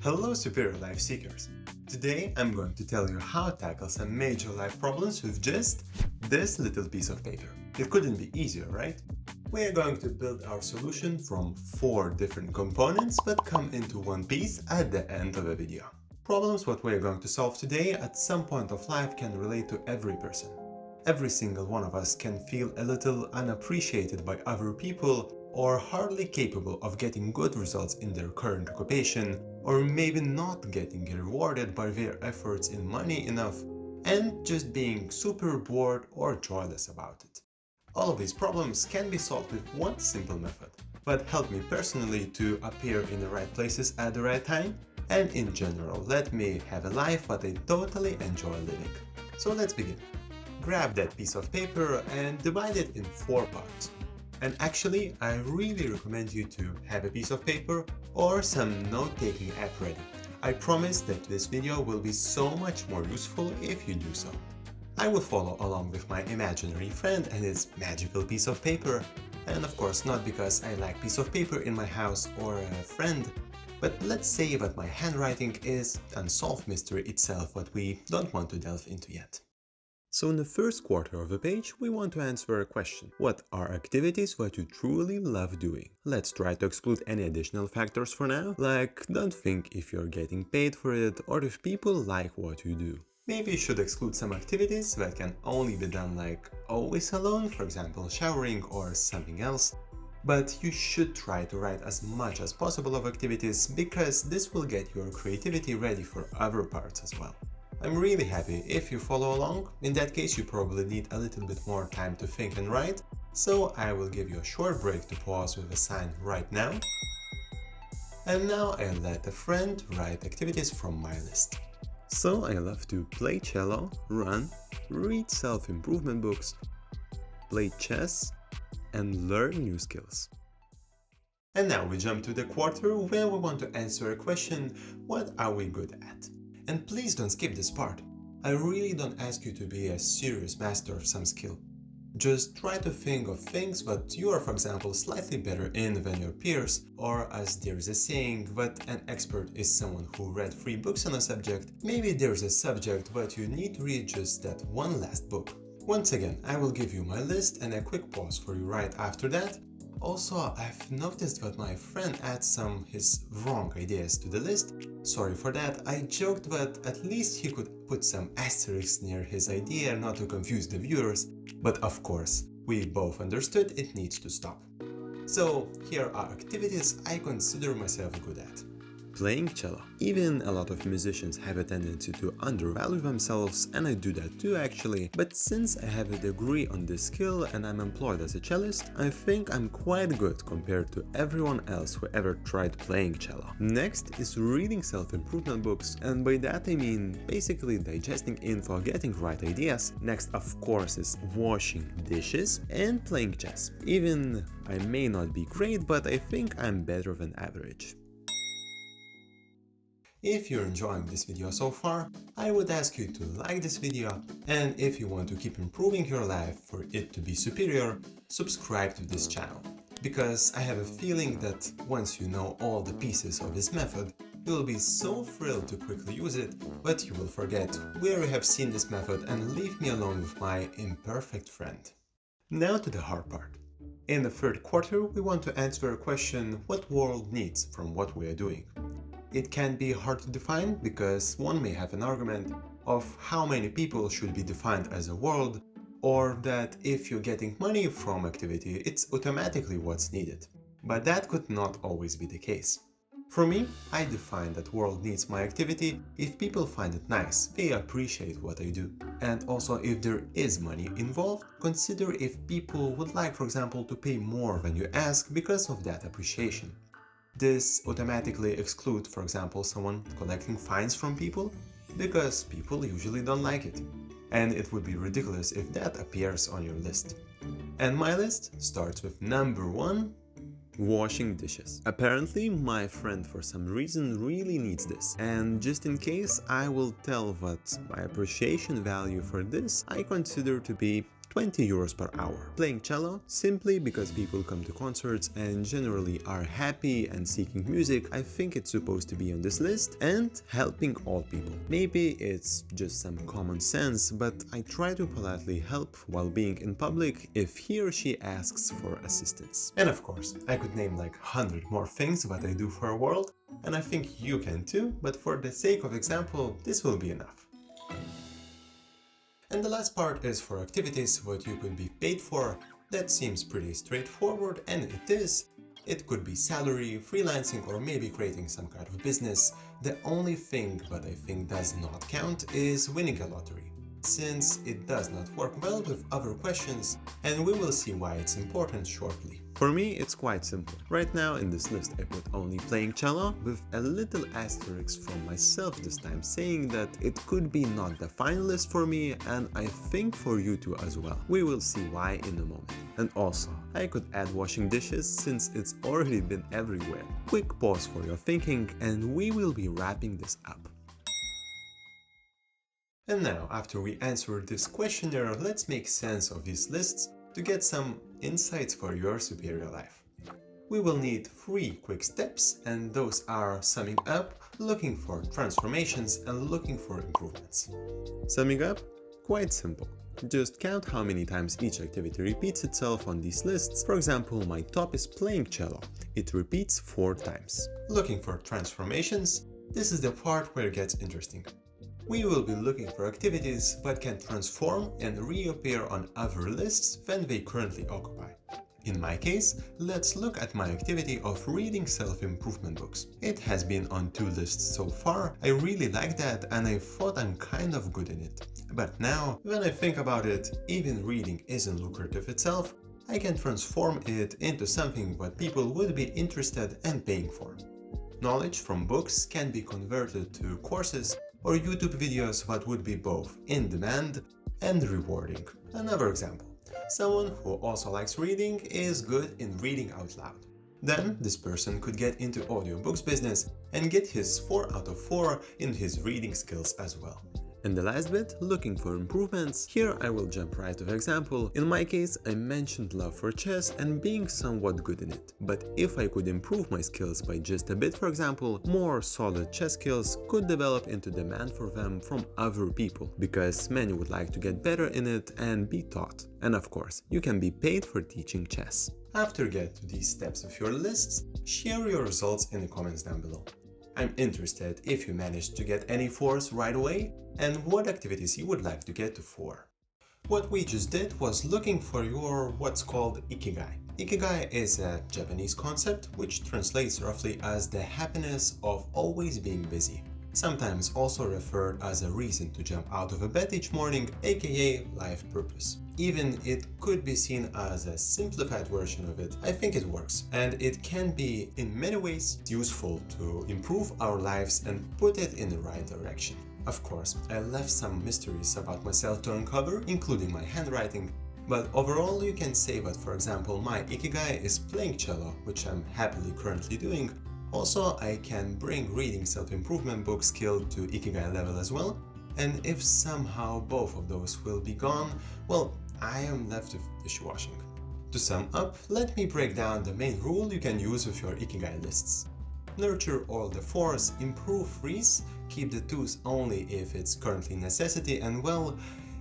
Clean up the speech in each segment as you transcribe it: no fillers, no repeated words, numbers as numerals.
Hello superior life seekers! Today I'm going to tell you how to tackle some major life problems with just this little piece of paper. It couldn't be easier, right? We are going to build our solution from 4 different components but come into one piece at the end of the video. Problems what we are going to solve today at some point of life can relate to every person. Every single one of us can feel a little unappreciated by other people or hardly capable of getting good results in their current occupation, or maybe not getting rewarded by their efforts in money enough, and just being super bored or joyless about it. All of these problems can be solved with one simple method, but help me personally to appear in the right places at the right time, and in general let me have a life that I totally enjoy living. So let's begin. Grab that piece of paper and divide it in 4 parts. And actually, I really recommend you to have a piece of paper or some note-taking app ready. I promise that this video will be so much more useful if you do so. I will follow along with my imaginary friend and his magical piece of paper. And of course, not because I like piece of paper in my house or a friend, but let's say that my handwriting is unsolved mystery itself what we don't want to delve into yet. So in the first quarter of the page, we want to answer a question. What are activities that you truly love doing? Let's try to exclude any additional factors for now, like don't think if you're getting paid for it or if people like what you do. Maybe you should exclude some activities that can only be done like always alone, for example showering or something else. But you should try to write as much as possible of activities because this will get your creativity ready for other parts as well. I'm really happy if you follow along. In that case, you probably need a little bit more time to think and write, so I will give you a short break to pause with a sign right now. And now I let a friend write activities from my list. So I love to play cello, run, read self-improvement books, play chess, and learn new skills. And now we jump to the quarter where we want to answer a question: what are we good at? And please don't skip this part. I really don't ask you to be a serious master of some skill. Just try to think of things that you are, for example, slightly better in than your peers, or as there is a saying that an expert is someone who read 3 books on a subject, maybe there's a subject but you need to read just that one last book. Once again, I will give you my list and a quick pause for you right after that. Also, I've noticed that my friend adds his wrong ideas to the list. Sorry for that, I joked that at least he could put some asterisks near his idea not to confuse the viewers, but of course, we both understood it needs to stop. So, here are activities I consider myself good at. Playing cello. Even a lot of musicians have a tendency to undervalue themselves, and I do that too actually, but since I have a degree on this skill and I'm employed as a cellist, I think I'm quite good compared to everyone else who ever tried playing cello. Next is reading self-improvement books, and by that I mean basically digesting info, getting right ideas. Next of course is washing dishes and playing chess. Even I may not be great, but I think I'm better than average. If you're enjoying this video so far, I would ask you to like this video, and if you want to keep improving your life for it to be superior, subscribe to this channel. Because I have a feeling that once you know all the pieces of this method, you'll be so thrilled to quickly use it, but you will forget where you have seen this method and leave me alone with my imperfect friend. Now to the hard part. In the third quarter, we want to answer a question: what world needs from what we are doing? It can be hard to define because one may have an argument of how many people should be defined as a world, or that if you're getting money from activity, it's automatically what's needed. But that could not always be the case. For me, I define that world needs my activity if people find it nice, they appreciate what I do. And also if there is money involved, consider if people would like, for example, to pay more than you ask because of that appreciation. This automatically excludes, for example, someone collecting fines from people, because people usually don't like it. And it would be ridiculous if that appears on your list. And my list starts with number 1, washing dishes. Apparently, my friend for some reason really needs this. And just in case, I will tell that my appreciation value for this I consider to be 20 euros per hour. Playing cello, simply because people come to concerts and generally are happy and seeking music, I think it's supposed to be on this list. And helping all people. Maybe it's just some common sense, but I try to politely help while being in public if he or she asks for assistance. And of course, I could name like 100 more things that I do for a world, and I think you can too, but for the sake of example, this will be enough. And the last part is for activities what you could be paid for. That seems pretty straightforward, and it is. It could be salary, freelancing, or maybe creating some kind of business. The only thing that I think does not count is winning a lottery, since it does not work well with other questions, and we will see why it's important shortly. For me, it's quite simple. Right now in this list I put only playing cello, with a little asterisk from myself this time, saying that it could be not the finalist for me, and I think for you too as well. We will see why in a moment. And also, I could add washing dishes since it's already been everywhere. Quick pause for your thinking, and we will be wrapping this up. And now, after we answer this questionnaire, let's make sense of these lists to get some insights for your superior life. We will need 3 quick steps, and those are summing up, looking for transformations, and looking for improvements. Summing up? Quite simple. Just count how many times each activity repeats itself on these lists. For example, my top is playing cello. It repeats 4 times. Looking for transformations? This is the part where it gets interesting. We will be looking for activities that can transform and reappear on other lists than they currently occupy. In my case, let's look at my activity of reading self-improvement books. It has been on 2 lists so far. I really like that, and I thought I'm kind of good in it. But now, when I think about it, even reading isn't lucrative itself. I can transform it into something that people would be interested in paying for. Knowledge from books can be converted to courses or YouTube videos that would be both in demand and rewarding. Another example. Someone who also likes reading is good in reading out loud. Then this person could get into audiobooks business and get his 4 out of 4 in his reading skills as well. And the last bit, looking for improvements. Here I will jump right to the example. In my case, I mentioned love for chess and being somewhat good in it. But if I could improve my skills by just a bit, for example, more solid chess skills could develop into demand for them from other people, because many would like to get better in it and be taught. And of course, you can be paid for teaching chess. After get to these steps of your lists, share your results in the comments down below. I'm interested if you managed to get any 4s right away and what activities you would like to get to 4. What we just did was looking for your what's called ikigai. Ikigai is a Japanese concept which translates roughly as the happiness of always being busy, sometimes also referred as a reason to jump out of bed each morning, aka life purpose. Even it could be seen as a simplified version of it. I think it works, and it can be in many ways useful to improve our lives and put it in the right direction. Of course, I left some mysteries about myself to uncover, including my handwriting, but overall you can say that, for example, my ikigai is playing cello, which I'm happily currently doing. Also, I can bring reading self-improvement book skill to ikigai level as well, and if somehow both of those will be gone, well, I am left with dishwashing. To sum up, let me break down the main rule you can use with your ikigai lists. Nurture all the 4s, improve 3s, keep the 2s only if it's currently necessity, and well,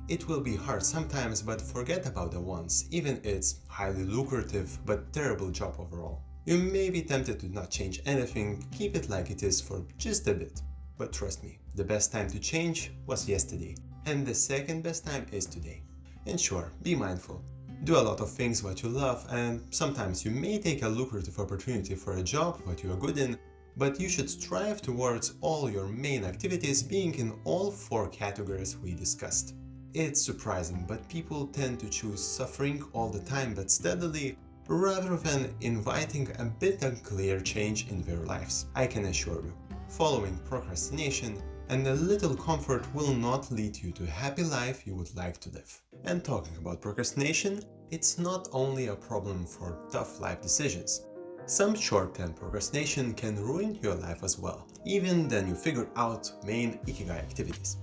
it will be hard sometimes, but forget about the 1s, even it's highly lucrative but terrible job overall. You may be tempted to not change anything, keep it like it is for just a bit. But trust me, the best time to change was yesterday, and the second best time is today. And sure, be mindful. Do a lot of things that you love, and sometimes you may take a lucrative opportunity for a job that you are good in, but you should strive towards all your main activities being in all 4 categories we discussed. It's surprising, but people tend to choose suffering all the time but steadily, rather than inviting a bit unclear change in their lives. I can assure you, following procrastination and a little comfort will not lead you to a happy life you would like to live. And talking about procrastination, it's not only a problem for tough life decisions. Some short-term procrastination can ruin your life as well, even then you figure out main ikigai activities.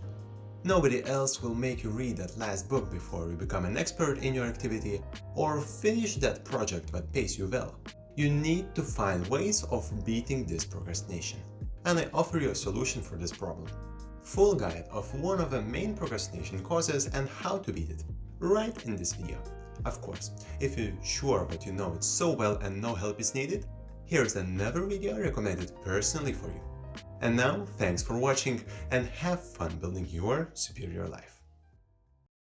Nobody else will make you read that last book before you become an expert in your activity or finish that project that pays you well. You need to find ways of beating this procrastination. And I offer you a solution for this problem. Full guide of one of the main procrastination causes and how to beat it, right in this video. Of course, if you're sure that you know it so well and no help is needed, here's another video recommended personally for you. And now, thanks for watching and have fun building your superior life.